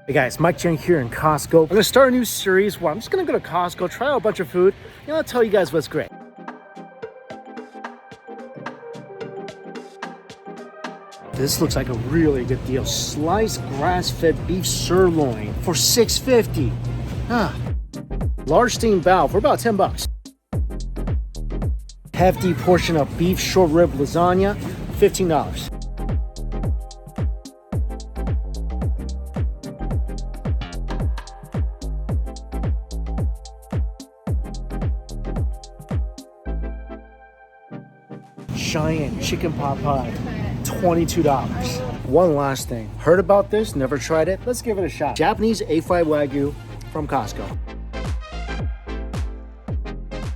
Hey guys, Mike Chang here in Costco. I'm gonna start a new series where I'm just gonna go to Costco, try out a bunch of food, and I'll tell you guys what's great. This looks like a really good deal. Sliced grass-fed beef sirloin for $6.50. Large steamed bao for about 10 bucks. Hefty portion of beef short rib lasagna, $15. Giant chicken pot pie, $22. One last thing. Heard about this, never tried it. Let's give it a shot. Japanese A5 Wagyu from Costco.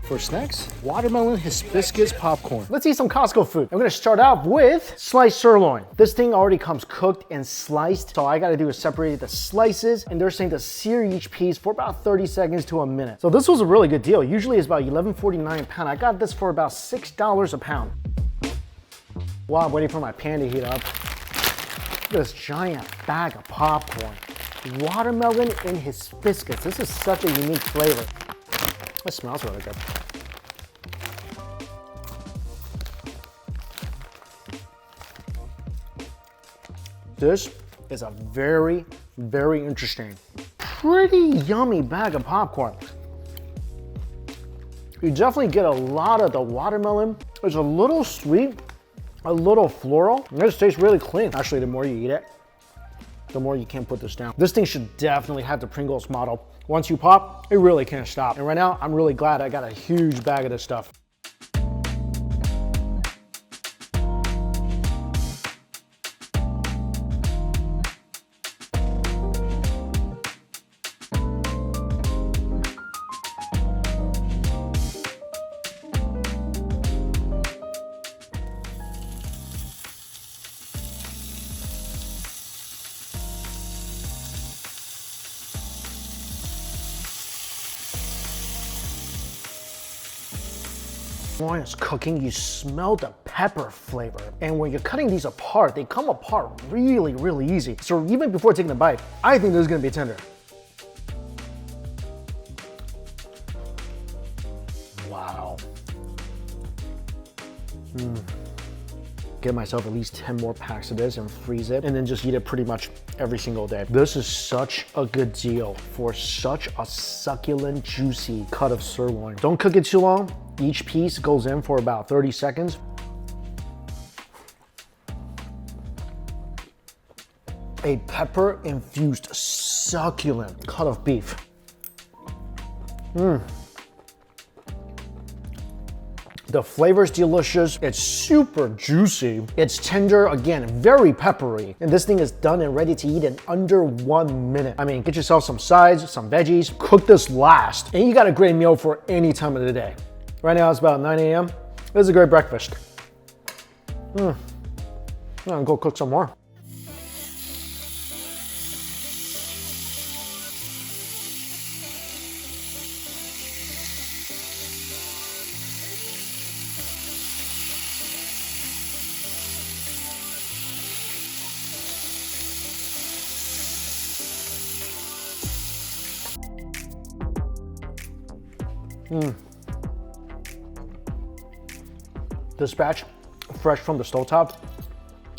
For snacks, watermelon hibiscus popcorn. Let's eat some Costco food. I'm gonna start off with sliced sirloin. This thing already comes cooked and sliced, so all I gotta do is separate the slices, and they're saying to sear each piece for about 30 seconds to a minute. So this was a really good deal. Usually it's about $11.49 a pound. I got this for about $6 a pound. While I'm waiting for my pan to heat up, look at this giant bag of popcorn. Watermelon and hibiscus. This is such a unique flavor. It smells really good. This is a very, very interesting, pretty yummy bag of popcorn. You definitely get a lot of the watermelon. It's a little sweet, a little floral. And this tastes really clean. Actually, the more you eat it, the more you can't put this down. This thing should definitely have the Pringles model. Once you pop, it really can't stop. And right now, I'm really glad I got a huge bag of this stuff. When it's cooking, you smell the pepper flavor. And when you're cutting these apart, they come apart really, really easy. So even before taking a bite, I think this is gonna be tender. Wow. Get myself at least 10 more packs of this and freeze it, and then just eat it pretty much every single day. This is such a good deal for such a succulent, juicy cut of sirloin. Don't cook it too long. Each piece goes in for about 30 seconds. A pepper-infused, succulent cut of beef. The flavor's delicious. It's super juicy. It's tender, again, very peppery. And this thing is done and ready to eat in under 1 minute. I mean, get yourself some sides, some veggies, cook this last, and you got a great meal for any time of the day. Right now it's about 9 a.m. This is a great breakfast. I'm gonna go cook some more. This batch, fresh from the stovetop,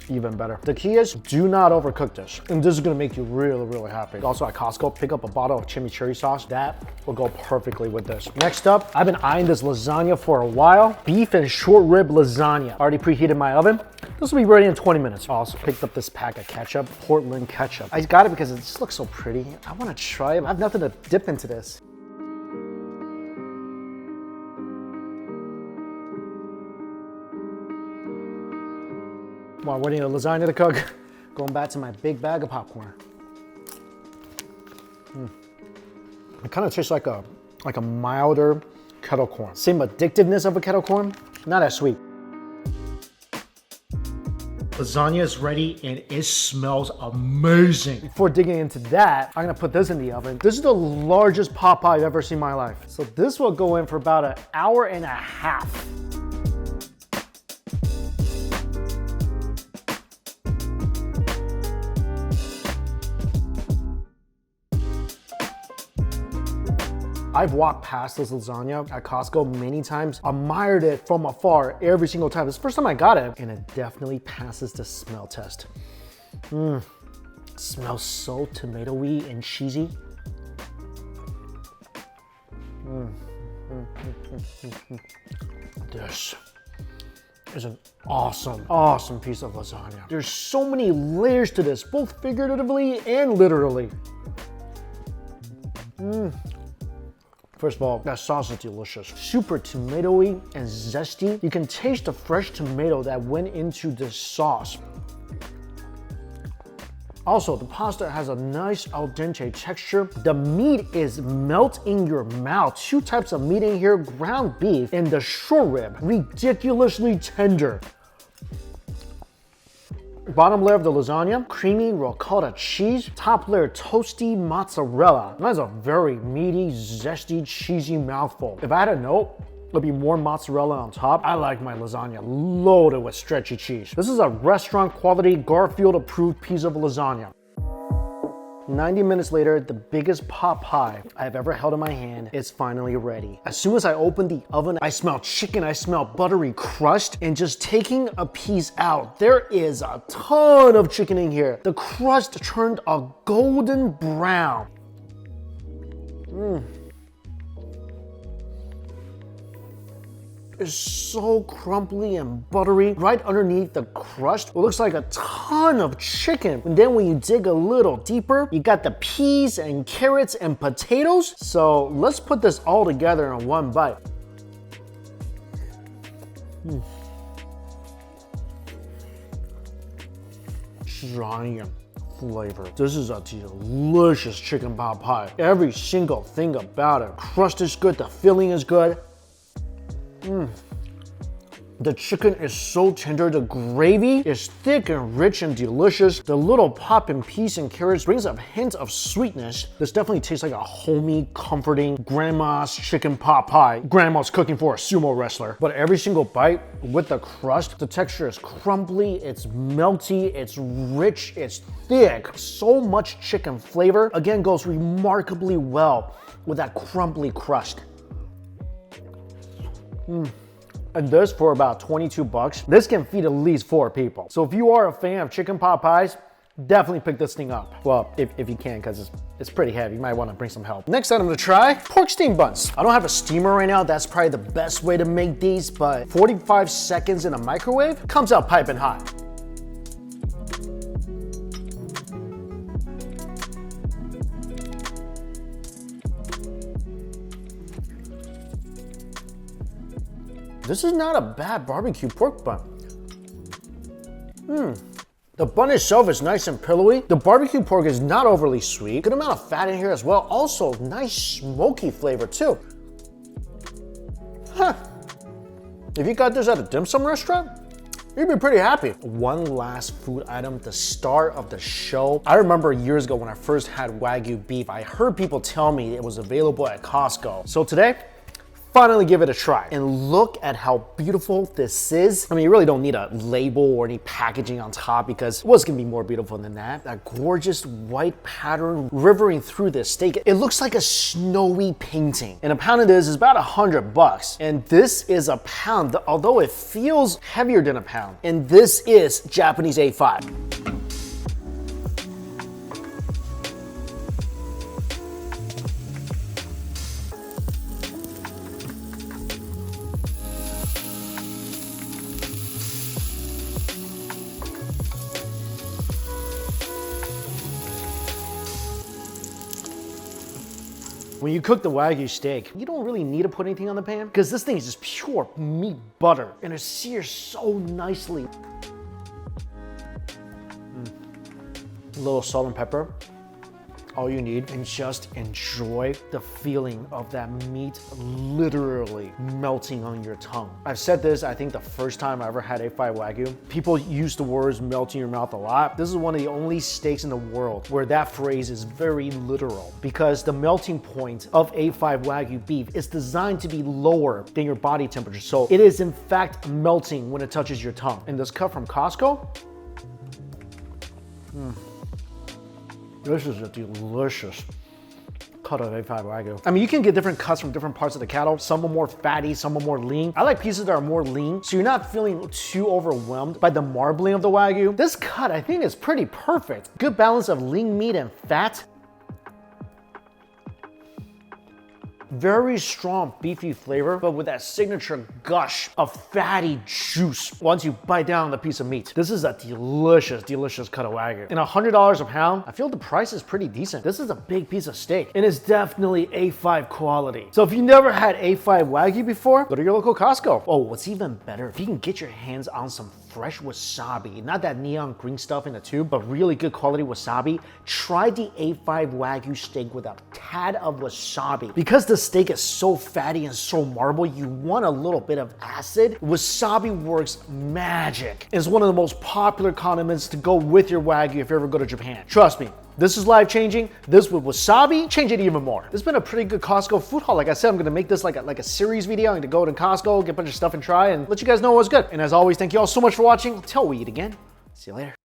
even better. The key is, do not overcook this. And this is gonna make you really, really happy. Also at Costco, pick up a bottle of chimichurri sauce. That will go perfectly with this. Next up, I've been eyeing this lasagna for a while. Beef and short rib lasagna. Already preheated my oven. This will be ready in 20 minutes. I also picked up this pack of ketchup, Portland ketchup. I got it because it just looks so pretty. I wanna try it. I have nothing to dip into this. While waiting for the lasagna to cook, going back to my big bag of popcorn. It kind of tastes like a milder kettle corn. Same addictiveness of a kettle corn, not as sweet. Lasagna is ready and it smells amazing. Before digging into that, I'm gonna put this in the oven. This is the largest pot pie I've ever seen in my life. So this will go in for about an hour and a half. I've walked past this lasagna at Costco many times, admired it from afar every single time. It's the first time I got it, and it definitely passes the smell test. It smells so tomatoey and cheesy. This is an awesome piece of lasagna. There's so many layers to this, both figuratively and literally. First of all, that sauce is delicious. Super tomatoey and zesty. You can taste the fresh tomato that went into this sauce. Also, the pasta has a nice al dente texture. The meat is melt in your mouth. Two types of meat in here, ground beef and the short rib, ridiculously tender. Bottom layer of the lasagna, creamy ricotta cheese. Top layer, toasty mozzarella. That's a very meaty, zesty, cheesy mouthful. If I had a note, it'll be more mozzarella on top. I like my lasagna loaded with stretchy cheese. This is a restaurant quality, Garfield approved piece of lasagna. 90 minutes later, the biggest pot pie I've ever held in my hand is finally ready. As soon as I opened the oven, I smelled chicken, I smelled buttery crust, and just taking a piece out, there is a ton of chicken in here. The crust turned a golden brown. Is so crumbly and buttery. Right underneath the crust, it looks like a ton of chicken. And then when you dig a little deeper, you got the peas and carrots and potatoes. So let's put this all together in one bite. Giant flavor. This is a delicious chicken pot pie. Every single thing about it. Crust is good, the filling is good. The chicken is so tender. The gravy is thick and rich and delicious. The little pop in peas and carrots brings a hint of sweetness. This definitely tastes like a homey, comforting grandma's chicken pot pie. Grandma's cooking for a sumo wrestler. But every single bite with the crust, the texture is crumbly, it's melty, it's rich, it's thick. So much chicken flavor. Again, goes remarkably well with that crumbly crust. And this for about 22 bucks. This can feed at least 4 people. So if you are a fan of chicken pot pies, definitely pick this thing up. Well, if you can, because it's pretty heavy. You might want to bring some help. Next item to try, pork steam buns. I don't have a steamer right now. That's probably the best way to make these, but 45 seconds in a microwave comes out piping hot. This is not a bad barbecue pork bun. The bun itself is nice and pillowy. The barbecue pork is not overly sweet. Good amount of fat in here as well. Also, nice smoky flavor too. If you got this at a dim sum restaurant, you'd be pretty happy. One last food item, the star of the show. I remember years ago when I first had Wagyu beef, I heard people tell me it was available at Costco. So today, finally give it a try. And look at how beautiful this is. I mean, you really don't need a label or any packaging on top because what's gonna be more beautiful than that? That gorgeous white pattern rivering through this steak. It looks like a snowy painting. And a pound of this is about 100 bucks. And this is a pound, although it feels heavier than a pound. And this is Japanese A5. When you cook the Wagyu steak, you don't really need to put anything on the pan because this thing is just pure meat butter and it sears so nicely. A little salt and pepper, all you need, and just enjoy the feeling of that meat literally melting on your tongue. I've said this, I think the first time I ever had A5 Wagyu. People use the words melt in your mouth a lot. This is one of the only steaks in the world where that phrase is very literal because the melting point of A5 Wagyu beef is designed to be lower than your body temperature. So it is in fact melting when it touches your tongue. And this cut from Costco, this is a delicious cut of A5 Wagyu. I mean, you can get different cuts from different parts of the cattle. Some are more fatty, some are more lean. I like pieces that are more lean, so you're not feeling too overwhelmed by the marbling of the Wagyu. This cut, I think, is pretty perfect. Good balance of lean meat and fat. Very strong beefy flavor, but with that signature gush of fatty juice once you bite down on the piece of meat. This is a delicious, delicious cut of Wagyu. And $100 a pound, I feel the price is pretty decent. This is a big piece of steak, and it's definitely A5 quality. So if you never had A5 Wagyu before, go to your local Costco. Oh, what's even better, if you can get your hands on some fresh wasabi, not that neon green stuff in the tube, but really good quality wasabi, try the A5 Wagyu steak with a tad of wasabi. Because the steak is so fatty and so marble, you want a little bit of acid. Wasabi works magic. It's one of the most popular condiments to go with your Wagyu if you ever go to Japan. Trust me, this is life-changing. This with wasabi, change it even more. This has been a pretty good Costco food haul. Like I said, I'm gonna make this like a series video. I'm gonna go to Costco, get a bunch of stuff and try and let you guys know what's good. And as always, thank you all so much for watching. Till we eat again. See you later.